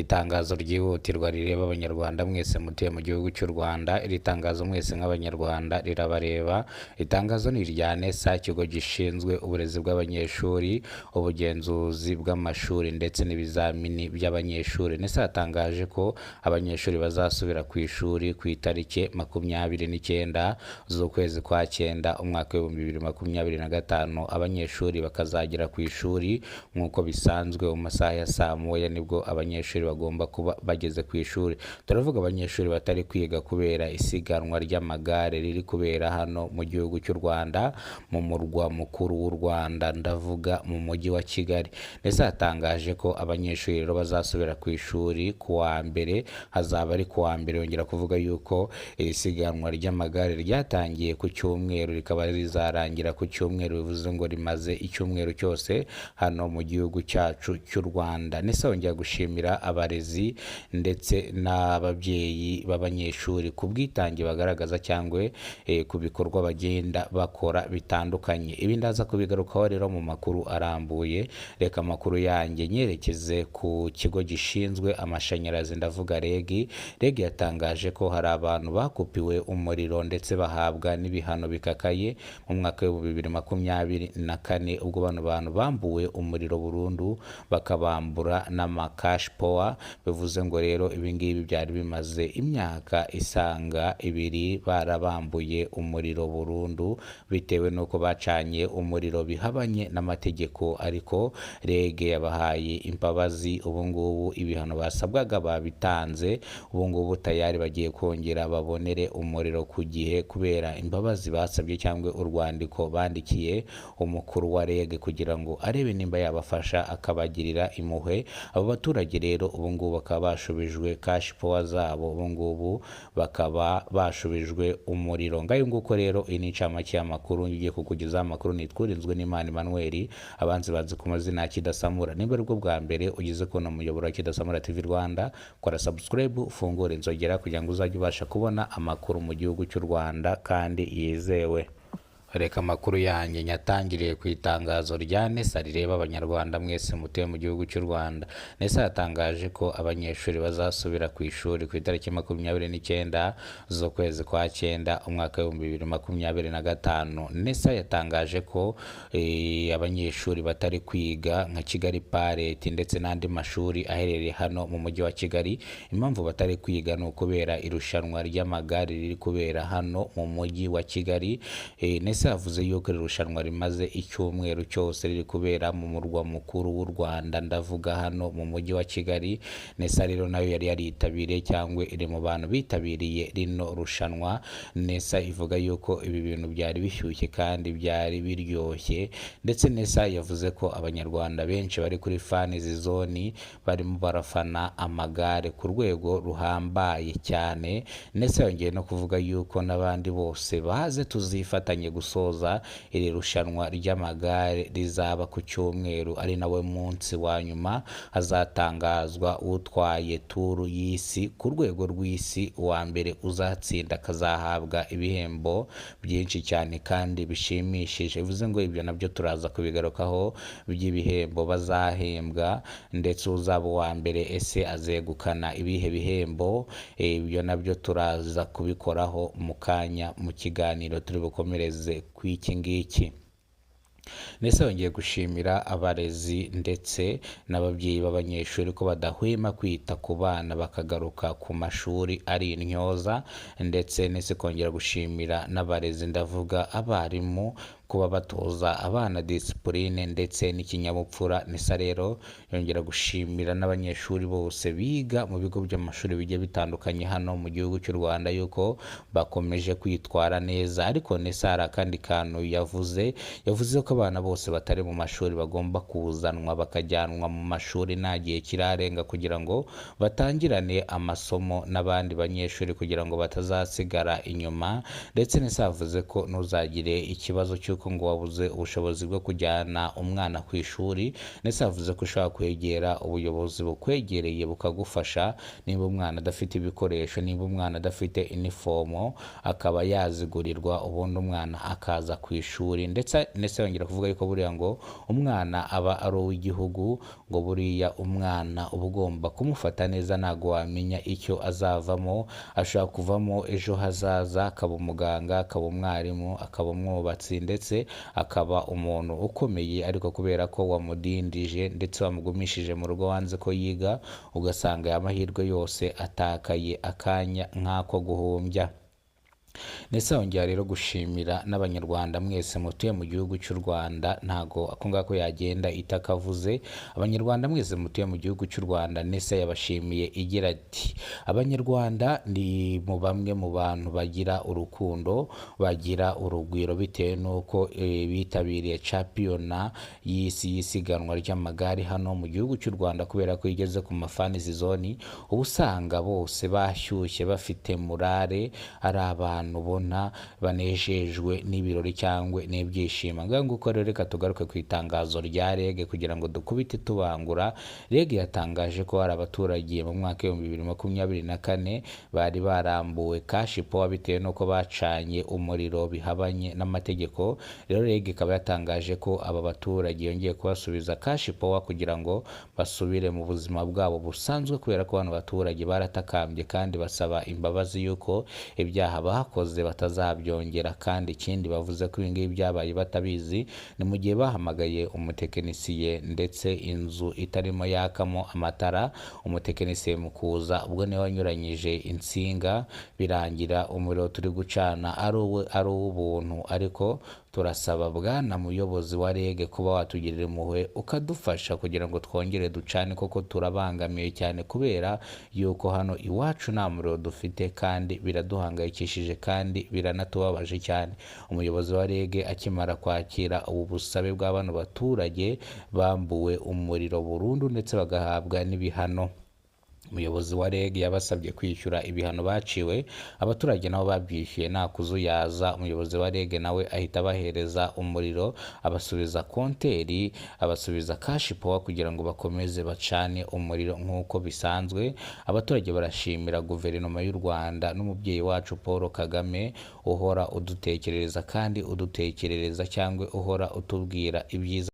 Itangazo ryihutirwa rireba abanyarwanda mwese mutuye mu gihugu cy'u Rwanda. Iri tangazo mwese nk'abanyarwanda rirabareba. Itangazo ni irya NESA, ikigo gishinzwe uburezi bw'abanyeshuri, ubugenzuzi bw'amashuri ndetse n'ibizamini by'abanyeshuri. NESA yatangaje ko abanyeshuri bazasubira ku ishuri ku itariki 29 z'ukwezi kwa cyenda umwaka wa 2025. Abanyeshuri bakazagera ku ishuri nk'uko bisanzwe mu masaha ya saa moya, nibwo abanyeshuri bagomba kuba bageze ku ishuri. Turavuga abanyeshuri batari kwiga kubera isiganwa ry'amagare riri kubera hano mu gihugu cy'u Rwanda, mu murwa mukuru w'u Rwanda, ndavuga mu mujyi wa Kigali. Ndetse yatangaje ko abanyeshuri rero bazasubira ku ishuri ku wa mbere, hazaba ari ku wa mbere. Yongera kuvuga yuko iri siganwa ry'amagare ryatangiye ku cyumweru rikaba rizarangira ku cyumweru, bivuze ngo rimaze icyumweru cyose hano mu gihugu cyacu cy'u Rwanda. NESA yongera gushimira abarezi ndetse n'ababyeyi b'abanyeshuri ku bwitange bagaragaza cyangwa ku bikorwa bagenda bakora bitandukanye. Ibi ndaza kubigarukaho rero mu makuru arambuye. Reka amakuru yanjye nyerekeze ku kigo gishinzwe amashanyarazi, ndavuga REG. REG yatangaje ko hari abantu bakupiwe umuriro ndetse bahabwa n'ibihano bikakaye mu mwaka wa 2024, ubwo bano bantu bambuwe umuriro burundu bakabambura n'amakash power. Bivuze ngo rero ibingibi byari bimaze imyaka isaga 2 barabambuye umuriro burundu bitewe n'uko bacanye umuriro bihabanye n'amategeko, ariko REG yabahaye imbabazi. Ubu ngubu ibihano basabwaga babitanze, ubu ngubu tayari bagiye kongera babonere umuriro ku gihe kubera imbabazi basabye cyangwa urwandiko bandikiye umukuru wa REG kugira ngo arebe nimba yabafasha akabagirira impuhwe. Abo baturage rero ubu ngubu bakaba bashubijwe cash power zabo, ubu ngubu bakaba bashubijwe umuriro. Ngayo nguko rero iyi ni incamake y'amakuru ngiye kukugezaho. Amakuru nitwurinzwe n'Imana Emmanuel, abanzi bazi ku mazina Kidasamura. Nimba aribwo bwa mbere ugize kuno muyoboro wa Kidasamura TV Rwanda, kora subscribe, ufungure inzogera kugira ngo uzajye ubasha kubona amakuru mu gihugu cy'u Rwanda kandi yizewe. Reka amakuru yanjye nyatangiriye ku itangazo rya NESA rireba abanyarwanda mwese mutuye mu gihugu cy'u Rwanda. NESA yatangaje ko abanyeshuri bazasubira ku ishuri ku itariki 29 z'ukwezi kwa cyenda umwaka wa 2025. NESA yatangaje ko abanyeshuri batari kwiga nka Kigali Paret ndetse n'andi mashuri aherereye hano mu mujyi wa Kigali. Impamvu batari kwiga ni ukubera irushanwa ry'amagare riri kubera hano mu mujyi wa Kigali. NESA yavuze yuko irushanwa rimaze icyumweru cyose riri kubera mu murwa mukuru w'u Rwanda, ndavuga hano mu mujyi wa Kigali. NESA rero nayo yari yaritabiriye cyangwa iri mu bantu bitabiriye rino rushanwa. NESA ivuga yuko ibi bintu byari bishyushye kandi byari biryoshye, ndetse NESA yavuze ko abanyarwanda benshi bari kuri fan zone barimo barafana amagare ku rwego ruhambaye cyane. NESA yongeye no kuvuga yuko n'abandi bose baze tuzifatanye gusoza iri rushanwa ry'amagare rizaba ku cyumweru, ari nawe munsi wa nyuma hazatangazwa utwaye turu y'isi ku rwego rw'isi. Wa mbere uzatsinda akazahabwa ibihembo byinshi cyane kandi bishimishije. Bivuze ngo ibyo nabyo turaza kubigarukaho by'ibihembo bazahembwa, ndetse uzaba wa mbere ese azegukana ibihe bihembo. Ibyo nabyo turaza kubikoraho mu kanya mu kiganiro turi bukomereze kw'iki ngiki. NESA yongeye gushimira abarezi ndetse n'ababyeyi b'abanyeshuri ko badahwema kwita ku bana bakagaruka ku mashuri ari intyoza, ndetse NESA kongera gushimira n'abarezi, ndavuga abarimu, kuba batoza abana discipline ndetse n'ikinyabupfura. NESA rero yongera gushimira n'abanyeshuri bose biga mu bigo by'amashuri bigiye bitandukanye hano mu gihugu cy'u Rwanda yuko bakomeje kwitwara neza. Ariko NESA hari akandi kantu yavuze ko abana bose batari mu mashuri bagomba kuzanwa bakajyanwa mu mashuri nta gihe kirarenga kugira ngo batangirane amasomo n'abandi banyeshuri kugira ngo batazasigara inyuma. Ndetse NESA yavuze ko ntuzagire ikibazo cy'uko ko ngo wabuze ubushobozi bwo kujyana umwana ku ishuri, ndetse yavuze ko ushobora kwegera ubuyobozi bukwegereye bukagufasha niba umwana adafite ibikoresho, niba umwana adafite inifomo akaba yazigurirwa ubundi umwana akaza ku ishuri. Ndetse yongera kuvuga yuko buriya ngo umwana aba ari uw'igihugu, ngo buriya umwana uba ugomba kumufata neza, ntabwo wamenya icyo azavamo. Ashobora kuvamo ejo hazaza akaba umuganga, akaba umwarimu, akaba umwubatsi, ndetse akaba umuntu ukomeye, ariko kubera ko wamudindije ndetse wamugumishije mu rugo wanze ko yiga, ugasanga aya mahirwe yose atakaye akanya nk'ako guhumbya. Ndetse yongera rero gushimira n'abanyarwanda mwese mutuye mu gihugu cy'u Rwanda, ntago ako ngako yagenda itakavuze. Abanyarwanda mwese mutuye mu gihugu cy'u Rwanda, Nesa yabashimiye igira ati abanyarwanda ni mu bamwe mu bantu bagira urukundo, bagira urugwiro, bitewe n'uko bitabiriye champiyona y'isi y'isiganwa ry'amagare hano mu gihugu cy'u Rwanda, kubera ko igeze ku mafanizi zone uba usanga bose bashyushye bafite morale, ari abantu ubona banejejwe n'ibirori cyangwa n'ibyishimo. Nguko rero reka tugaruke ku itangazo rya REG kugira ngo dukubite tubangura. REG yatangaje ko hari abaturage mu mwaka wa 2024 bari barambuwe cash power bitewe n'uko bacanye umuriro bihabanye n'amategeko. Rero REG ikaba yatangaje ko aba baturage yongeye kubasubiza cash power kugira ngo basubire mu buzima bwabo busanzwe, kubera ko abantu baturage baratakambye kandi basaba imbabazi yuko ibyaha bakoze batazabyongera. Kandi ikindi bavuze ko ibi ngibi byabaye batabizi, ni mu gihe bahamagaye umutekinisiye ndetse inzu itarimo yakamo amatara, umutekinisiye mu kuza ubwo niwe wanyuranyije insinga, birangira umuriro turi gucana ari uw'ubuntu. Ariko turasaba bwana muyobozi wa REG kuba watugirira impuhwe ukadufasha kugira ngo twongere ducane, koko turabangamiye cyane kubera yuko hano iwacu nta muriro dufite kandi biraduhangayikishije kandi biranatubabaje cyane. Umuyobozi wa REG akimara kwakira ubu busabe bwa bano baturage bambuwe umuriro burundu ndetse bagahabwa n'ibihano, umuyobozi wa REG yabasabye kwishyura ibihano baciwe. Abaturage nabo babyishyuye nta kuzuyaza. Umuyobozi wa REG nawe ahita abahereza umuriro, abasubiza konteri, abasubiza cash power kugira ngo bakomeze bacane umuriro nk'uko bisanzwe. Abaturage barashimira guverinoma y'u Rwanda n'umubyeyi wacu Paul Kagame uhora udutekerereza kandi udutekerereza cyangwa uhora utubwira ibyiza